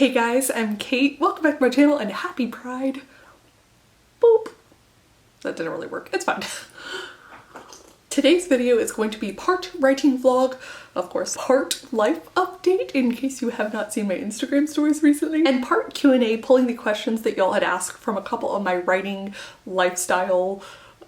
Hey guys, I'm Kate. Welcome back to my channel and happy Pride. Boop. That didn't really work. It's fine. Today's video is going to be part writing vlog, of course, part life update in case you have not seen my Instagram stories recently, and part Q&A pulling the questions that y'all had asked from a couple of my writing lifestyle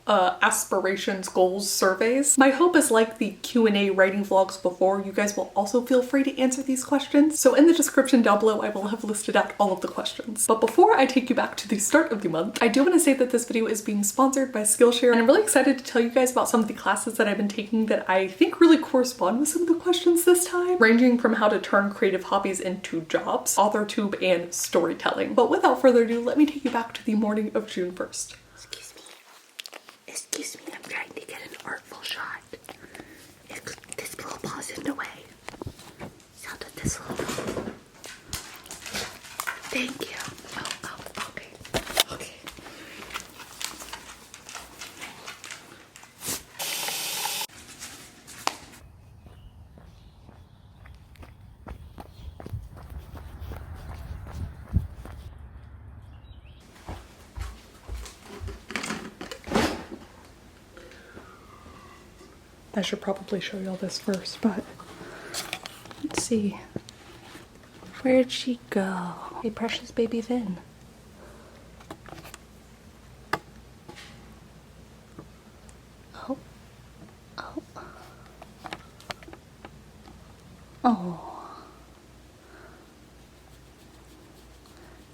aspirations, goals, surveys. My hope is, like the Q&A writing vlogs before, you guys will also feel free to answer these questions. So in the description down below, I will have listed out all of the questions. But before I take you back to the start of the month, I do want to say that this video is being sponsored by Skillshare, and I'm really excited to tell you guys about some of the classes that I've been taking that I think really correspond with some of the questions this time, ranging from how to turn creative hobbies into jobs, authortube, and storytelling. But without further ado, let me take you back to the morning of June 1st. Excuse me, I'm trying to get an artful shot. This little paw's in the way. Sound of this little paw. Thank you. Oh, okay. Okay. I should probably show y'all this first, but let's see. Where'd she go? Hey, precious baby Vin. Oh. Oh. Oh.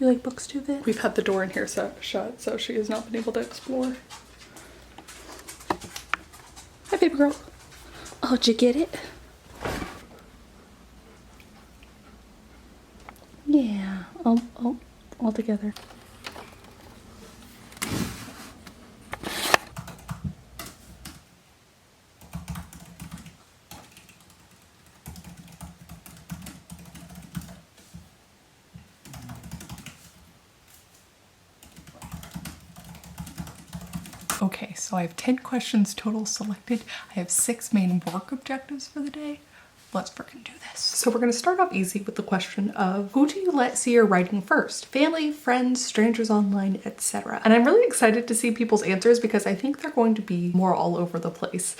You like books too, Vin? We've had the door in here shut, so she has not been able to explore. Hi, baby girl. Oh, did you get it? Yeah. Oh, all together. Okay, so I have 10 questions total selected. I have 6 main work objectives for the day. Let's freaking do this. So we're gonna start off easy with the question of, who do you let see your writing first? Family, friends, strangers online, etc. And I'm really excited to see people's answers because I think they're going to be more all over the place.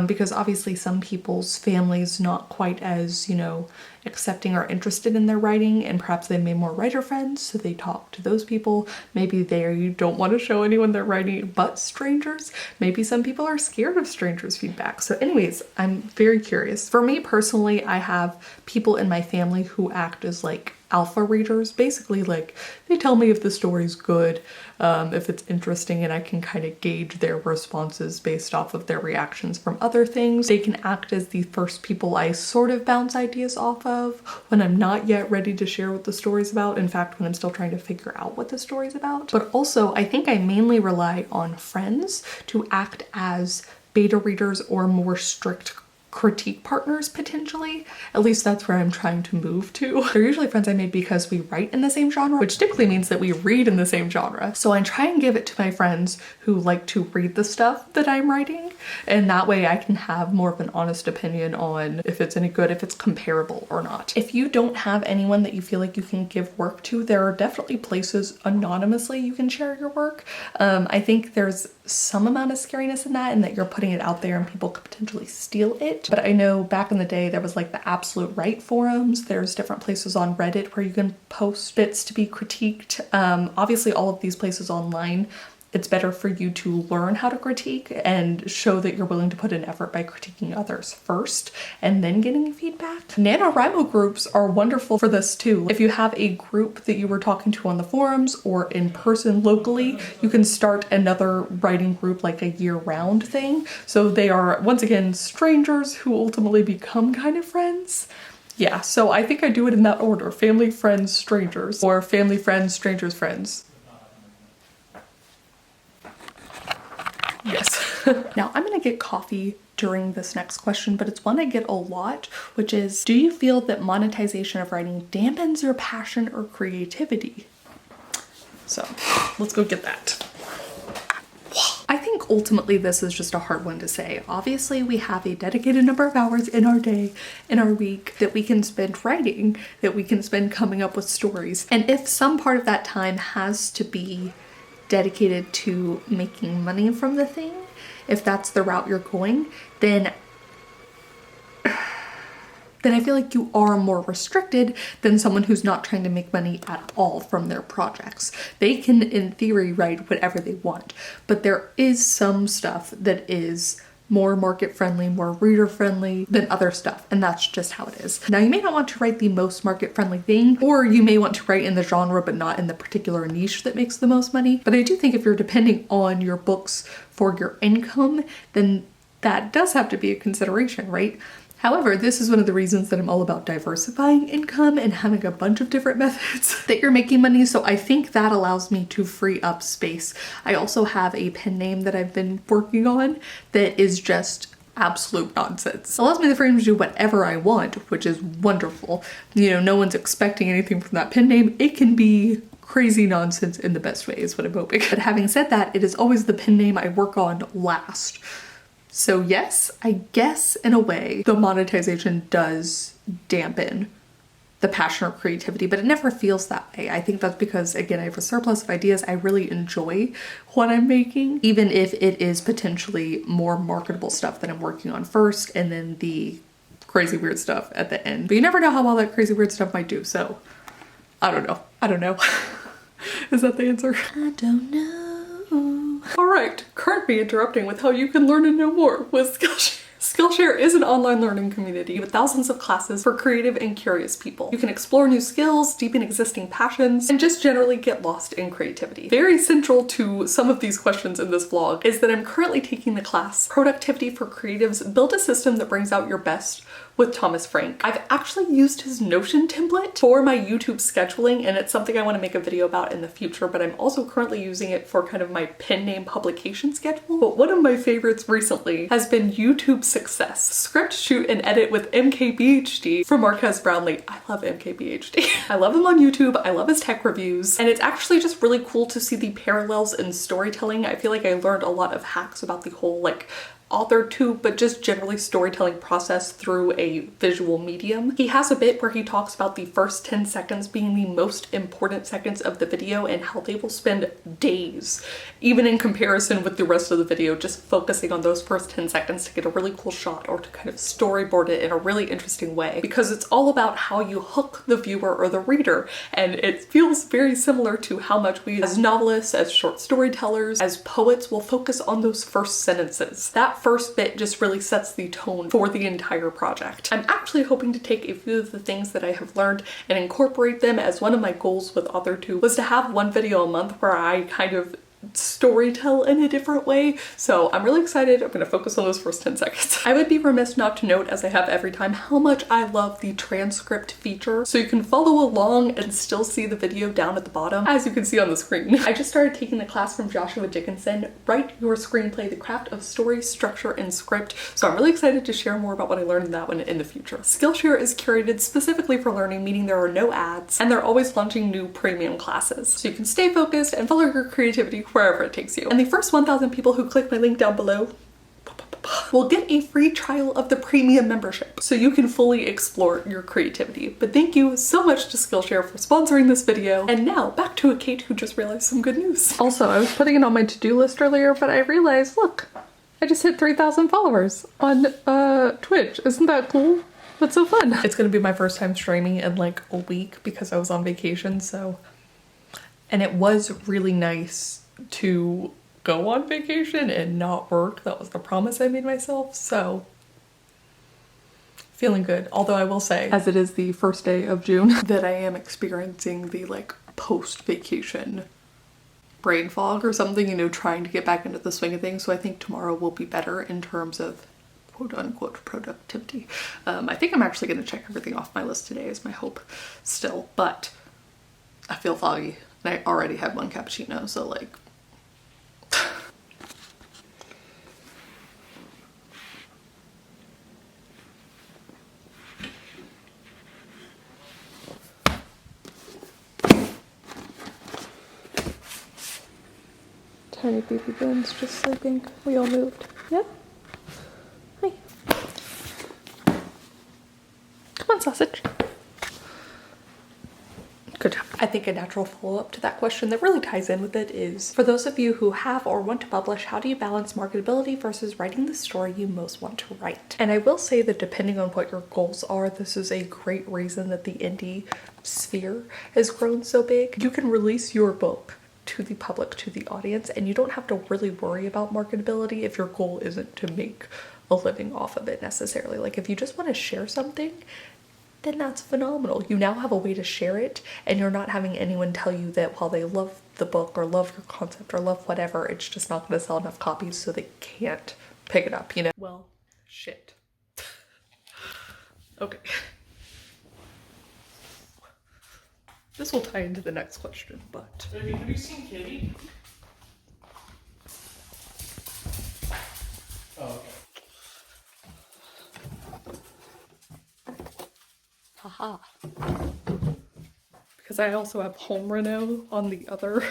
Because obviously some people's families not quite as, accepting or interested in their writing, and perhaps they made more writer friends, so they talk to those people. Maybe they don't want to show anyone their writing but strangers. Maybe some people are scared of strangers' feedback. So anyways, I'm very curious. For me personally, I have people in my family who act as like alpha readers. Basically, like, they tell me if the story's good, if it's interesting, and I can kind of gauge their responses based off of their reactions from other things. They can act as the first people I sort of bounce ideas off of when I'm not yet ready to share what the story's about. In fact, when I'm still trying to figure out what the story's about. But also, I think I mainly rely on friends to act as beta readers or more strict critique partners, potentially. At least that's where I'm trying to move to. They're usually friends I made because we write in the same genre, which typically means that we read in the same genre. So I try and give it to my friends who like to read the stuff that I'm writing, and that way I can have more of an honest opinion on if it's any good, if it's comparable or not. If you don't have anyone that you feel like you can give work to, there are definitely places anonymously you can share your work. I think there's some amount of scariness in that, and that you're putting it out there and people could potentially steal it. But I know back in the day there was like the Absolute Right forums. There's different places on Reddit where you can post bits to be critiqued. Obviously all of these places online, it's better for you to learn how to critique and show that you're willing to put in effort by critiquing others first and then getting feedback. NaNoWriMo groups are wonderful for this too. If you have a group that you were talking to on the forums or in person locally, you can start another writing group, like a year-round thing. So they are, once again, strangers who ultimately become kind of friends. Yeah, so I think I do it in that order: family, friends, strangers, or family, friends, strangers, friends. Yes. Now I'm gonna get coffee during this next question, but it's one I get a lot, which is, do you feel that monetization of writing dampens your passion or creativity? So let's go get that. I think ultimately this is just a hard one to say. Obviously, we have a dedicated number of hours in our day, in our week, that we can spend writing, that we can spend coming up with stories. And if some part of that time has to be dedicated to making money from the thing, if that's the route you're going, then I feel like you are more restricted than someone who's not trying to make money at all from their projects. They can, in theory, write whatever they want, but there is some stuff that is more market friendly, more reader friendly than other stuff, and that's just how it is. Now, you may not want to write the most market friendly thing, or you may want to write in the genre but not in the particular niche that makes the most money. But I do think if you're depending on your books for your income, then that does have to be a consideration, right? However, this is one of the reasons that I'm all about diversifying income and having a bunch of different methods that you're making money. So I think that allows me to free up space. I also have a pen name that I've been working on that is just absolute nonsense. It allows me the freedom to do whatever I want, which is wonderful. You know, no one's expecting anything from that pen name. It can be crazy nonsense in the best way is what I'm hoping. But having said that, it is always the pen name I work on last. So yes, I guess in a way, the monetization does dampen the passion or creativity, but it never feels that way. I think that's because, again, I have a surplus of ideas. I really enjoy what I'm making, even if it is potentially more marketable stuff that I'm working on first and then the crazy weird stuff at the end. But you never know how well that crazy weird stuff might do, so I don't know. I don't know. Is that the answer? I don't know. Alright, currently interrupting with how you can learn and know more with Skillshare. Skillshare is an online learning community with thousands of classes for creative and curious people. You can explore new skills, deepen existing passions, and just generally get lost in creativity. Very central to some of these questions in this vlog is that I'm currently taking the class Productivity for Creatives, Build a System that Brings Out Your Best with Thomas Frank. I've actually used his Notion template for my YouTube scheduling, and it's something I want to make a video about in the future, but I'm also currently using it for kind of my pen name publication schedule. But one of my favorites recently has been YouTube Success. Script, shoot, and edit with MKBHD from Marquez Brownlee. I love MKBHD. I love him on YouTube. I love his tech reviews, and it's actually just really cool to see the parallels in storytelling. I feel like I learned a lot of hacks about the whole like authortube, but just generally storytelling process through a visual medium. He has a bit where he talks about the first 10 seconds being the most important seconds of the video and how they will spend days, even in comparison with the rest of the video, just focusing on those first 10 seconds to get a really cool shot or to kind of storyboard it in a really interesting way, because it's all about how you hook the viewer or the reader. And it feels very similar to how much we as novelists, as short storytellers, as poets will focus on those first sentences. That first bit just really sets the tone for the entire project. I'm actually hoping to take a few of the things that I have learned and incorporate them, as one of my goals with authortube was to have one video a month where I kind of storytell in a different way. So I'm really excited. I'm going to focus on those first 10 seconds. I would be remiss not to note, as I have every time, how much I love the transcript feature. So you can follow along and still see the video down at the bottom, as you can see on the screen. I just started taking the class from Joshua Dickinson, Write Your Screenplay, The Craft of Story, Structure, and Script. So I'm really excited to share more about what I learned in that one in the future. Skillshare is curated specifically for learning, meaning there are no ads, and they're always launching new premium classes. So you can stay focused and follow your creativity wherever it takes you. And the first 1,000 people who click my link down below will get a free trial of the premium membership, so you can fully explore your creativity. But thank you so much to Skillshare for sponsoring this video. And now back to a Kate who just realized some good news. Also, I was putting it on my to-do list earlier, but I realized, look, I just hit 3,000 followers on Twitch. Isn't that cool? That's so fun. It's gonna be my first time streaming in like a week because I was on vacation, so. And it was really nice to go on vacation and not work. That was the promise I made myself, so feeling good. Although I will say, as it is the first day of June, that I am experiencing the like post-vacation brain fog or something, you know, trying to get back into the swing of things. So I think tomorrow will be better in terms of quote unquote productivity. I think I'm actually going to check everything off my list today is my hope still, but I feel foggy and I already had one cappuccino, so like Tiny baby Bone's just sleeping. We all moved. Yeah? Hi. Come on, sausage. Good job. I think a natural follow-up to that question that really ties in with it is, for those of you who have or want to publish, how do you balance marketability versus writing the story you most want to write? And I will say that depending on what your goals are, this is a great reason that the indie sphere has grown so big. You can release your book to the public, to the audience, and you don't have to really worry about marketability if your goal isn't to make a living off of it necessarily. Like if you just want to share something, then that's phenomenal. You now have a way to share it, and you're not having anyone tell you that while they love the book or love your concept or love whatever, it's just not going to sell enough copies so they can't pick it up, you know? Well, shit. Okay. This will tie into the next question, but... Baby, have you seen Kitty? Oh, okay. Haha. Because I also have home reno on the other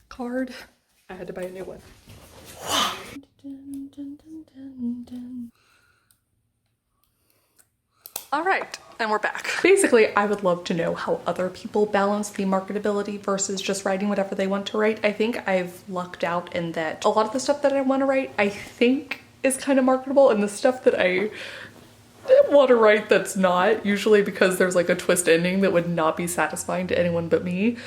card, I had to buy a new one. All right, and we're back. Basically, I would love to know how other people balance the marketability versus just writing whatever they want to write. I think I've lucked out in that a lot of the stuff that I want to write, I think is kind of marketable, and the stuff that I want to write that's not, usually because there's like a twist ending that would not be satisfying to anyone but me,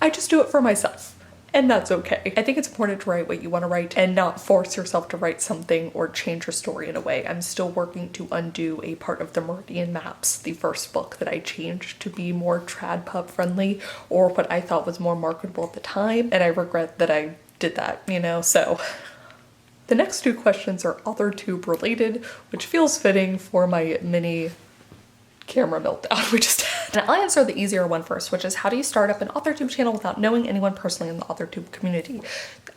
I just do it for myself. And that's okay. I think it's important to write what you want to write and not force yourself to write something or change your story in a way. I'm still working to undo a part of the Meridian Maps, the first book that I changed to be more trad pub friendly, or what I thought was more marketable at the time. And I regret that I did that, you know, so. The next two questions are authortube related, which feels fitting for my mini camera meltdown we just had. And I'll answer the easier one first, which is how do you start up an authortube channel without knowing anyone personally in the authortube community?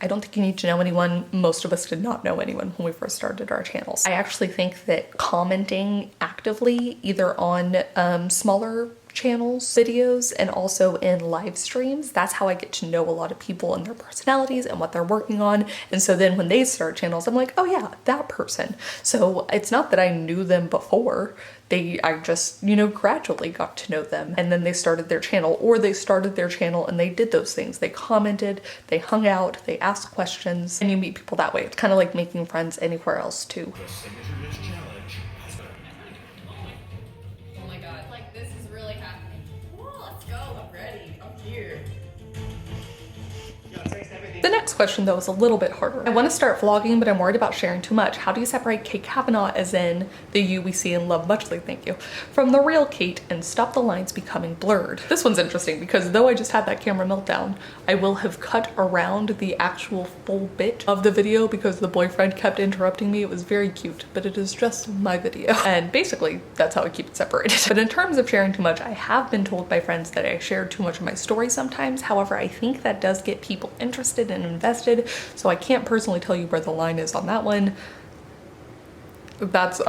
I don't think you need to know anyone. Most of us did not know anyone when we first started our channels. I actually think that commenting actively either on smaller channels, videos, and also in live streams, that's how I get to know a lot of people and their personalities and what they're working on. And so then when they start channels, I'm like, oh yeah, that person. So it's not that I knew them before. I just, you know, gradually got to know them, and then they started their channel, or they started their channel and they did those things. They commented, they hung out, they asked questions, and you meet people that way. It's kind of like making friends anywhere else too. Oh my god, like this is really happening. Whoa, let's go. I'm ready. I'm here. The next question though is a little bit harder. I want to start vlogging, but I'm worried about sharing too much. How do you separate Kate Kavanaugh, as in the you we see and love muchly, thank you, from the real Kate and stop the lines becoming blurred? This one's interesting because though I just had that camera meltdown, I will have cut around the actual full bit of the video because the boyfriend kept interrupting me. It was very cute, but it is just my video. And basically that's how I keep it separated. But in terms of sharing too much, I have been told by friends that I shared too much of my story sometimes. However, I think that does get people interested and invested, so I can't personally tell you where the line is on that one. That's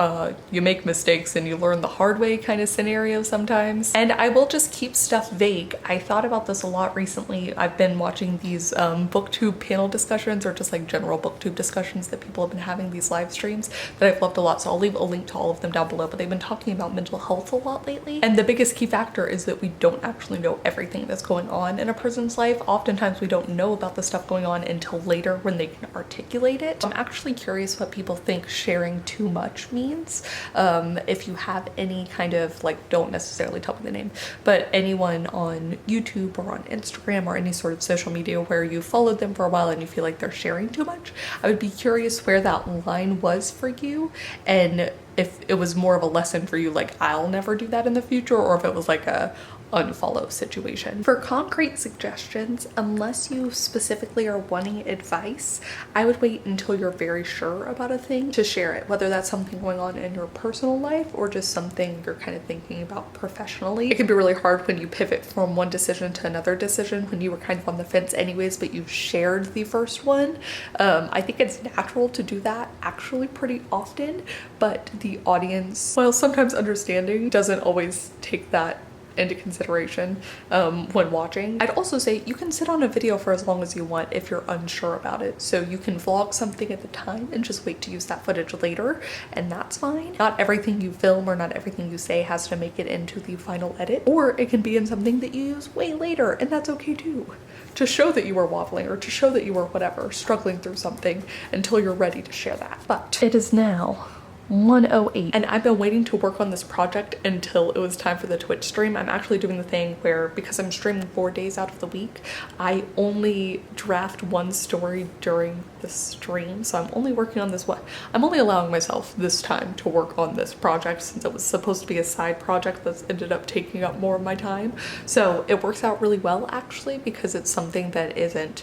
you make mistakes and you learn the hard way kind of scenario sometimes. And I will just keep stuff vague. I thought about this a lot recently. I've been watching these booktube panel discussions, or just like general booktube discussions that people have been having, these live streams that I've loved a lot, so I'll leave a link to all of them down below. But they've been talking about mental health a lot lately, and the biggest key factor is that we don't actually know everything that's going on in a person's life. Oftentimes we don't know about the stuff going on until later when they can articulate it. I'm actually curious what people think sharing too much means. If you have any kind of, like, don't necessarily tell me the name, but anyone on YouTube or on Instagram or any sort of social media where you followed them for a while and you feel like they're sharing too much, I would be curious where that line was for you, and if it was more of a lesson for you, like I'll never do that in the future, or if it was like a unfollow situation. For concrete suggestions, unless you specifically are wanting advice, I would wait until you're very sure about a thing to share it, whether that's something going on in your personal life or just something you're kind of thinking about professionally. It can be really hard when you pivot from one decision to another decision when you were kind of on the fence anyways, but you shared the first one. I think it's natural to do that actually pretty often, but the audience, while sometimes understanding, doesn't always take that into consideration when watching. I'd also say you can sit on a video for as long as you want if you're unsure about it. So you can vlog something at the time and just wait to use that footage later, and that's fine. Not everything you film or not everything you say has to make it into the final edit, or it can be in something that you use way later, and that's okay too. To show that you were waffling or to show that you were whatever, struggling through something until you're ready to share that. But it is now 1:08 and I've been waiting to work on this project until it was time for the Twitch stream. I'm actually doing the thing where, because I'm streaming 4 days out of the week, I only draft one story during the stream. So I'm only working on this I'm only allowing myself this time to work on this project, since it was supposed to be a side project that's ended up taking up more of my time. So it works out really well actually, because it's something that isn't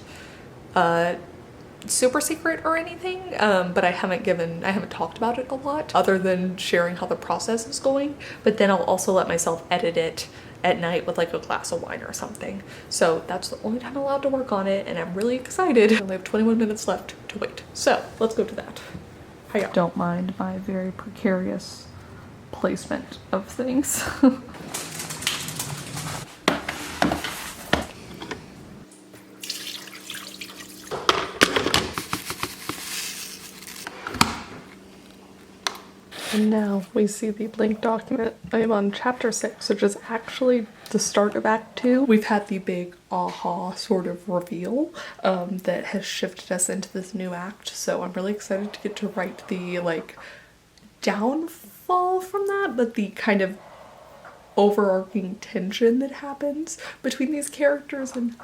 super secret or anything, but I haven't talked about it a lot other than sharing how the process is going. But then I'll also let myself edit it at night with like a glass of wine or something. So that's the only time I'm allowed to work on it, and I'm really excited. I only have 21 minutes left to wait. So let's go to that. Hiya. Don't mind my very precarious placement of things. And now we see the blank document. I am on chapter 6, which is actually the start of Act 2. We've had the big aha sort of reveal that has shifted us into this new act. So I'm really excited to get to write the like downfall from that, but the kind of overarching tension that happens between these characters, and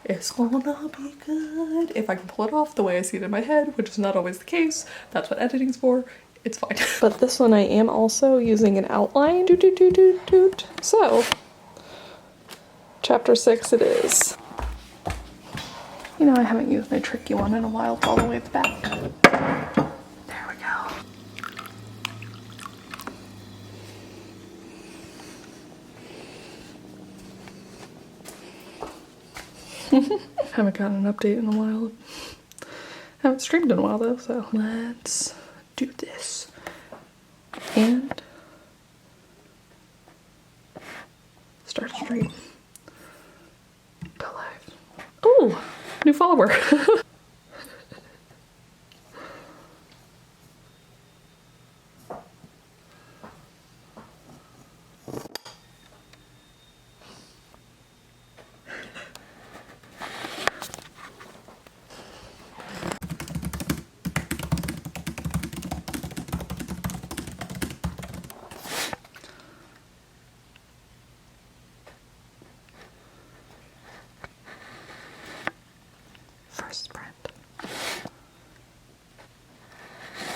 it's gonna be good. If I can pull it off the way I see it in my head, which is not always the case, that's what editing's for. It's fine. But this one I am also using an outline. So, chapter 6 it is. You know, I haven't used my tricky one in a while. It's all the way at the back. There we go. Haven't gotten an update in a while. Haven't streamed in a while though, so let's do this. And start a stream. Go live. Oh, new follower.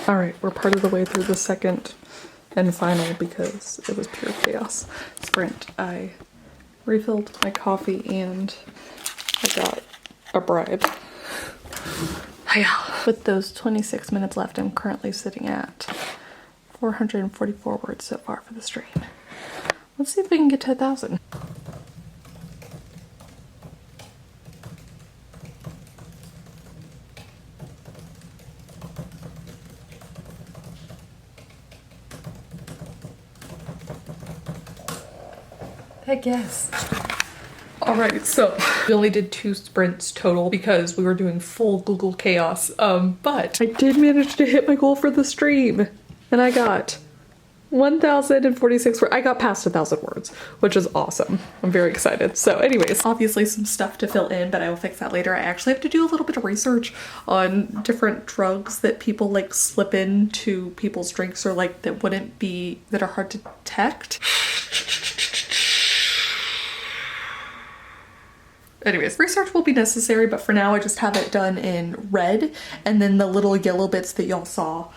Alright, we're part of the way through the second and final, because it was pure chaos, sprint. I refilled my coffee and I got a bribe. With those 26 minutes left, I'm currently sitting at 444 words so far for the stream. Let's see if we can get to 1,000. I guess. Alright, so we only did 2 sprints total because we were doing full Google chaos, but I did manage to hit my goal for the stream, and I got 1,046 words. I got past 1,000 words, which is awesome. I'm very excited. So anyways, obviously some stuff to fill in, but I will fix that later. I actually have to do a little bit of research on different drugs that people like slip into people's drinks, or like that are hard to detect. Anyways, research will be necessary, but for now I just have it done in red, and then the little yellow bits that y'all saw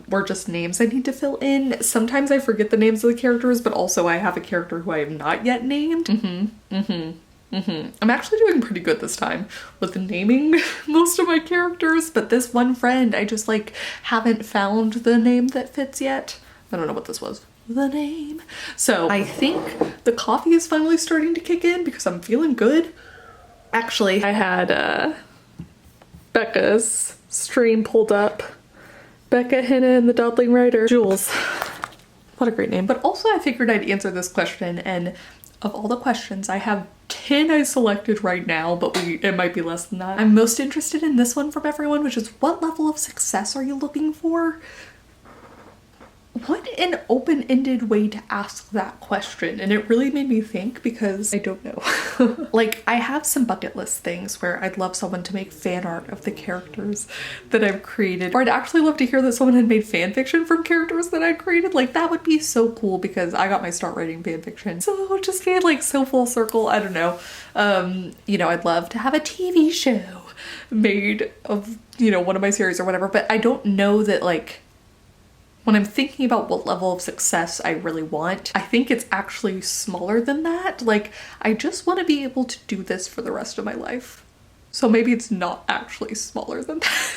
were just names I need to fill in. Sometimes I forget the names of the characters, but also I have a character who I have not yet named. I'm actually doing pretty good this time with naming most of my characters, but this one friend, I just like haven't found the name that fits yet. I don't know what this was. The name. So I think the coffee is finally starting to kick in because I'm feeling good. Actually, I had Becca's stream pulled up. Becca, Hannah, and the Dodling Writer. Jules, What a great name. But also I figured I'd answer this question, and of all the questions, I have 10 I selected right now, but it might be less than that. I'm most interested in this one from everyone, which is what level of success are you looking for? What an open-ended way to ask that question, and it really made me think because I don't know. Like, I have some bucket list things where I'd love someone to make fan art of the characters that I've created, or I'd actually love to hear that someone had made fan fiction from characters that I'd created. Like, that would be so cool because I got my start writing fan fiction, so just being like so full circle. I don't know. You know, I'd love to have a TV show made of, you know, one of my series or whatever, but I don't know that, like, when I'm thinking about what level of success I really want, I think it's actually smaller than that. Like, I just want to be able to do this for the rest of my life. So maybe it's not actually smaller than that.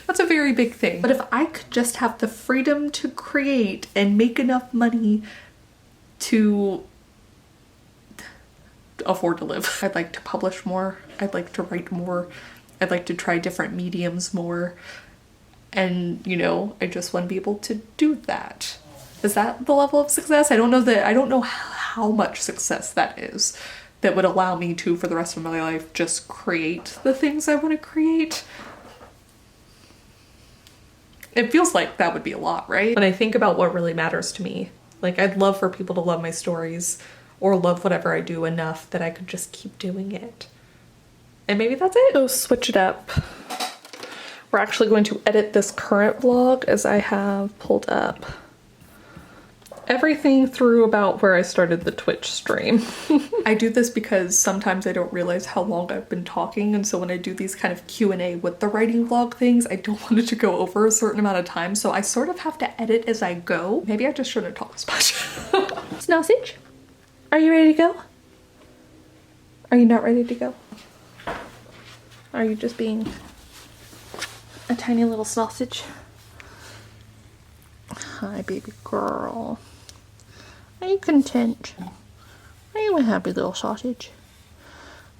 That's a very big thing. But if I could just have the freedom to create and make enough money to afford to live. I'd like to publish more. I'd like to write more. I'd like to try different mediums more. And, you know, I just want to be able to do that. Is that the level of success? I don't know how much success that is that would allow me to, for the rest of my life, just create the things I want to create. It feels like that would be a lot, right? When I think about what really matters to me, like, I'd love for people to love my stories or love whatever I do enough that I could just keep doing it. And maybe that's it. So switch it up. We're actually going to edit this current vlog as I have pulled up everything through about where I started the Twitch stream. I do this because sometimes I don't realize how long I've been talking, and so when I do these kind of Q&A with the writing vlog things, I don't want it to go over a certain amount of time, so I sort of have to edit as I go. Maybe I just shouldn't talk as much. Sausage, are you ready to go? Are you not ready to go? Are you just being a tiny little sausage? Hi, baby girl. Are you content? Are you a happy little sausage?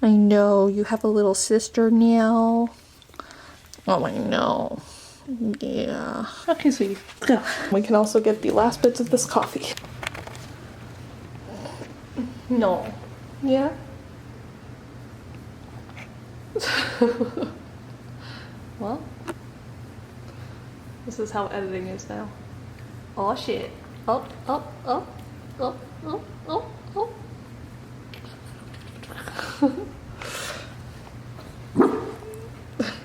I know you have a little sister now. Oh, I know. Yeah. Okay, sweetie. Go. We can also get the last bits of this coffee. No. Yeah? Well, this is how editing is now. Oh shit. Up, up, up, up, up, up, up.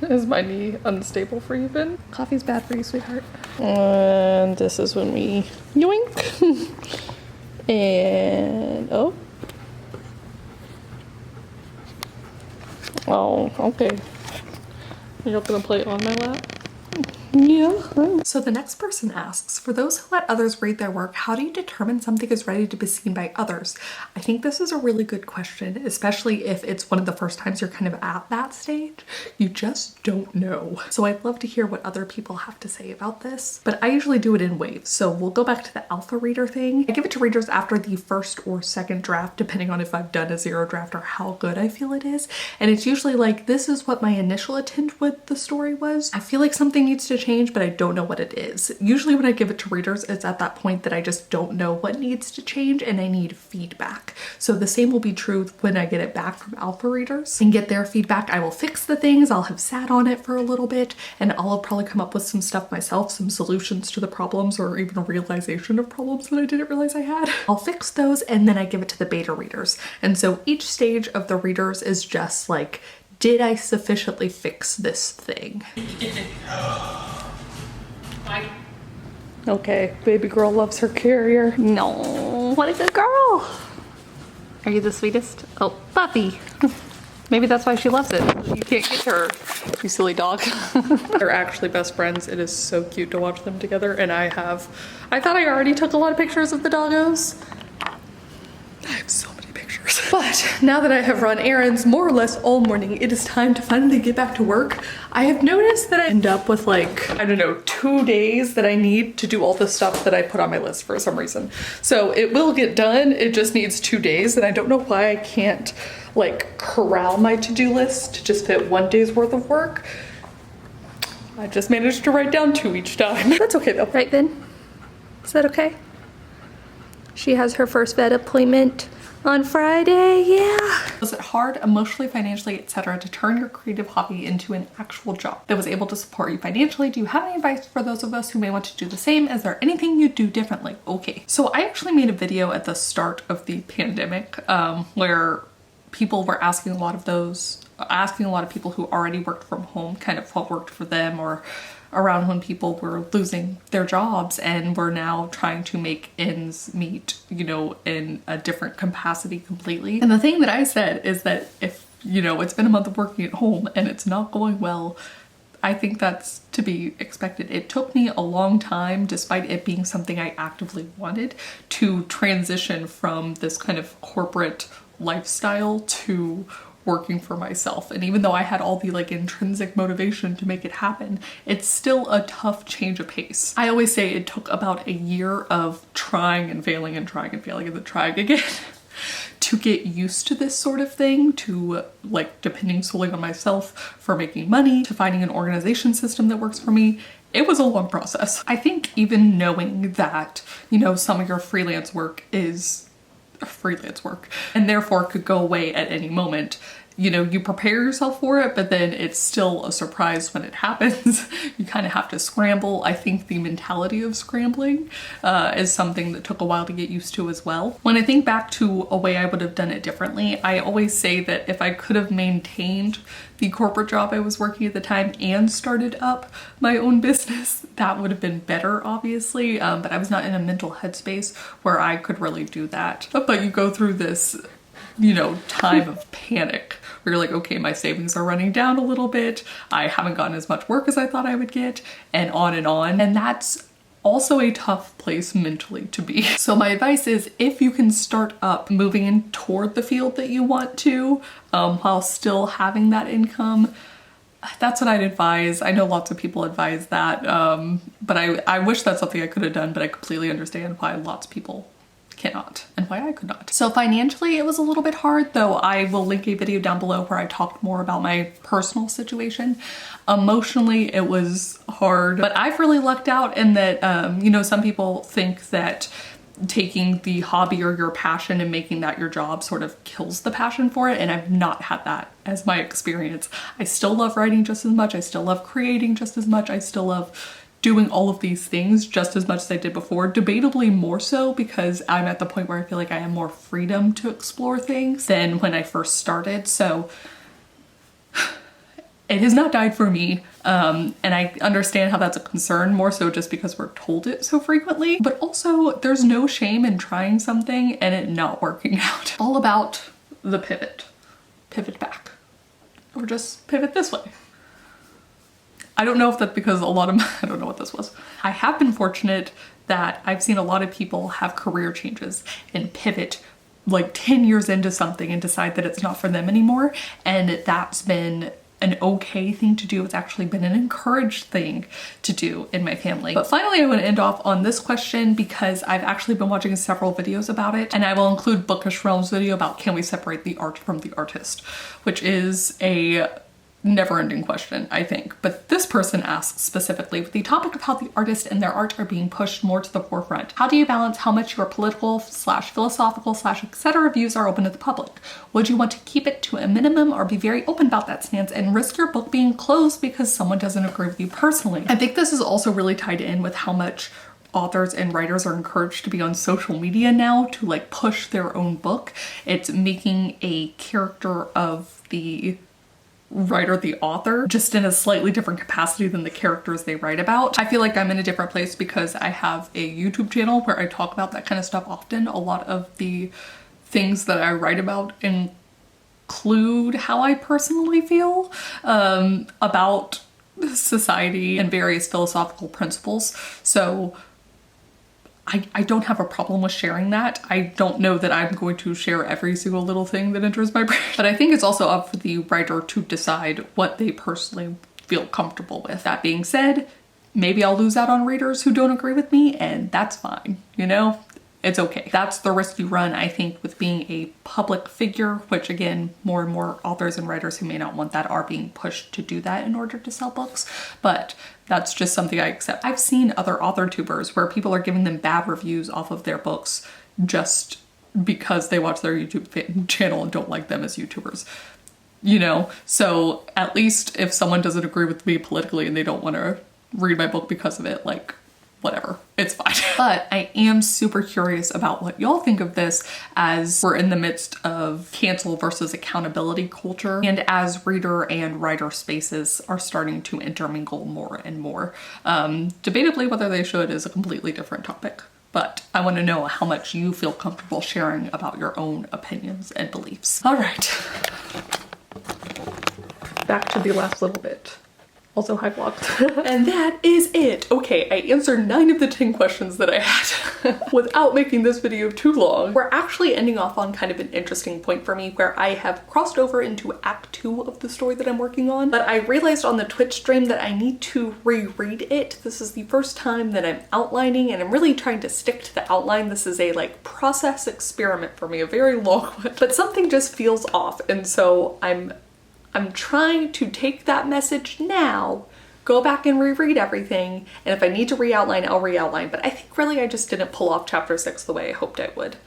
Is my knee unstable for you, Ben? Coffee's bad for you, sweetheart. And this is when we yoink. And oh. Oh, okay. You're not gonna play it on my lap? Yeah. So the next person asks, for those who let others rate their work, how do you determine something is ready to be seen by others? I think this is a really good question, especially if it's one of the first times you're kind of at that stage. You just don't know. So I'd love to hear what other people have to say about this, but I usually do it in waves. So we'll go back to the alpha reader thing. I give it to readers after the first or second draft, depending on if I've done a zero draft or how good I feel it is. And it's usually like, this is what my initial intent with the story was. I feel like something needs to change, but I don't know what it is. Usually when I give it to readers, it's at that point that I just don't know what needs to change and I need feedback. So the same will be true when I get it back from alpha readers and get their feedback. I will fix the things, I'll have sat on it for a little bit, and I'll probably come up with some stuff myself, some solutions to the problems or even a realization of problems that I didn't realize I had. I'll fix those and then I give it to the beta readers. And so each stage of the readers is just like, did I sufficiently fix this thing? Okay, baby girl loves her carrier. No, what a good girl. Are you the sweetest? Oh, puppy. Maybe that's why she loves it. You can't get her, you silly dog. They're actually best friends. It is so cute to watch them together. And I thought I already took a lot of pictures of the doggos. I have so many pictures. But now that I have run errands more or less all morning, it is time to finally get back to work. I have noticed that I end up with like, I don't know, 2 days that I need to do all the stuff that I put on my list for some reason. So it will get done, it just needs 2 days, and I don't know why I can't like corral my to-do list to just fit 1 day's worth of work. I just managed to write down 2 each time. That's okay though. Right then? Is that okay? She has her first vet appointment on Friday, yeah. Was it hard emotionally, financially, etc. to turn your creative hobby into an actual job that was able to support you financially? Do you have any advice for those of us who may want to do the same? Is there anything you do differently? Okay, so I actually made a video at the start of the pandemic where people were asking a lot of people who already worked from home kind of what worked for them, or around when people were losing their jobs and were now trying to make ends meet, you know, in a different capacity completely. And the thing that I said is that if, you know, it's been a month of working at home and it's not going well, I think that's to be expected. It took me a long time, despite it being something I actively wanted, to transition from this kind of corporate lifestyle to working for myself. And even though I had all the like intrinsic motivation to make it happen, it's still a tough change of pace. I always say it took about a year of trying and failing and trying and failing and then trying again to get used to this sort of thing, to like depending solely on myself for making money, to finding an organization system that works for me. It was a long process. I think even knowing that, you know, some of your freelance work is freelance work and therefore could go away at any moment, you know, you prepare yourself for it, but then it's still a surprise when it happens. You kind of have to scramble. I think the mentality of scrambling is something that took a while to get used to as well. When I think back to a way I would have done it differently, I always say that if I could have maintained the corporate job I was working at the time and started up my own business, that would have been better, obviously, but I was not in a mental headspace where I could really do that. But you go through this, you know, time of panic where you're like, okay, my savings are running down a little bit, I haven't gotten as much work as I thought I would get, and on and on. And that's also a tough place mentally to be. So my advice is, if you can start up moving in toward the field that you want to, while still having that income, that's what I'd advise. I know lots of people advise that, but I wish that's something I could have done, but I completely understand why lots of people cannot and why I could not. So financially, it was a little bit hard, though I will link a video down below where I talked more about my personal situation. Emotionally, it was hard, but I've really lucked out in that, you know, some people think that taking the hobby or your passion and making that your job sort of kills the passion for it, and I've not had that as my experience. I still love writing just as much, I still love creating just as much, I still love doing all of these things just as much as I did before, debatably more so because I'm at the point where I feel like I have more freedom to explore things than when I first started. So it has not died for me, and I understand how that's a concern, more so just because we're told it so frequently, but also there's no shame in trying something and it not working out. All about the pivot back, or just pivot this way. I don't know if that's because I don't know what this was. I have been fortunate that I've seen a lot of people have career changes and pivot like 10 years into something and decide that it's not for them anymore. And that's been an okay thing to do. It's actually been an encouraged thing to do in my family. But finally, I want to end off on this question because I've actually been watching several videos about it, and I will include Bookish Realm's video about can we separate the art from the artist, which is a never-ending question, I think. But this person asks specifically, with the topic of how the artist and their art are being pushed more to the forefront, how do you balance how much your political / philosophical / etc. views are open to the public? Would you want to keep it to a minimum or be very open about that stance and risk your book being closed because someone doesn't agree with you personally? I think this is also really tied in with how much authors and writers are encouraged to be on social media now to like push their own book. It's making a character of the writer, the author, just in a slightly different capacity than the characters they write about. I feel like I'm in a different place because I have a YouTube channel where I talk about that kind of stuff often. A lot of the things that I write about include how I personally feel about society and various philosophical principles. So I don't have a problem with sharing that. I don't know that I'm going to share every single little thing that enters my brain, but I think it's also up for the writer to decide what they personally feel comfortable with. That being said, maybe I'll lose out on readers who don't agree with me, and that's fine, you know? It's okay. That's the risk you run, I think, with being a public figure, which again, more and more authors and writers who may not want that are being pushed to do that in order to sell books, but that's just something I accept. I've seen other author tubers where people are giving them bad reviews off of their books just because they watch their YouTube channel and don't like them as YouTubers. You know, so at least if someone doesn't agree with me politically and they don't want to read my book because of it, like, whatever, it's fine. But I am super curious about what y'all think of this, as we're in the midst of cancel versus accountability culture, and as reader and writer spaces are starting to intermingle more and more. Debatably, whether they should is a completely different topic. But I want to know how much you feel comfortable sharing about your own opinions and beliefs. All right. Back to the last little bit. Also high blocked. And that is it. Okay, I answered 9 of the 10 questions that I had without making this video too long. We're actually ending off on kind of an interesting point for me, where I have crossed over into Act 2 of the story that I'm working on, but I realized on the Twitch stream that I need to reread it. This is the first time that I'm outlining, and I'm really trying to stick to the outline. This is a like process experiment for me, a very long one, but something just feels off, and so I'm trying to take that message now, go back and reread everything, and if I need to re-outline, I'll re-outline. But I think really I just didn't pull off chapter 6 the way I hoped I would.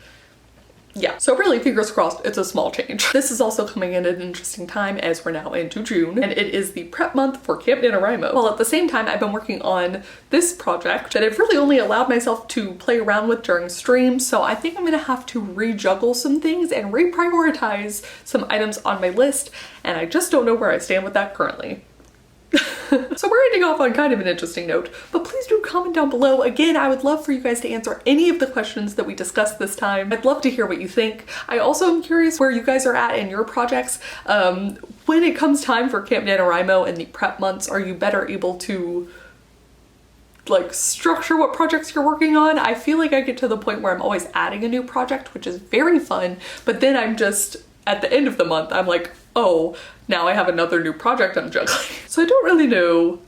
Yeah, so really, fingers crossed, it's a small change. This is also coming in at an interesting time, as we're now into June, and it is the prep month for Camp NaNoWriMo. While at the same time, I've been working on this project that I've really only allowed myself to play around with during streams, so I think I'm gonna have to rejuggle some things and reprioritize some items on my list, and I just don't know where I stand with that currently. So we're ending off on kind of an interesting note, but please do comment down below. Again, I would love for you guys to answer any of the questions that we discussed this time. I'd love to hear what you think. I also am curious where you guys are at in your projects. When it comes time for Camp NaNoWriMo and the prep months, are you better able to like structure what projects you're working on? I feel like I get to the point where I'm always adding a new project, which is very fun, but then I'm just, at the end of the month, I'm like, oh, now I have another new project I'm juggling. So I don't really know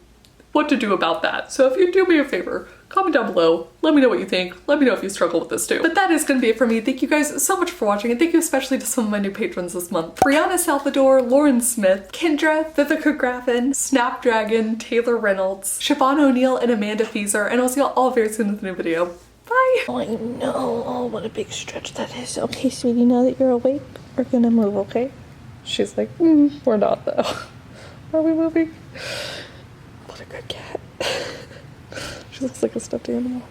what to do about that. So if you do me a favor, comment down below, let me know what you think, let me know if you struggle with this too. But that is gonna be it for me. Thank you guys so much for watching, and thank you especially to some of my new patrons this month. Brianna Salvador, Lauren Smith, Kendra, Vivica Graffin, Snapdragon, Taylor Reynolds, Siobhan O'Neill, and Amanda Feezer, and I'll see y'all all very soon with a new video. Bye! Oh, I know. Oh, what a big stretch that is. Okay, sweetie, now that you're awake, we're gonna move, okay? She's like, we're not though. Are we moving? What a good cat. She looks like a stuffed animal.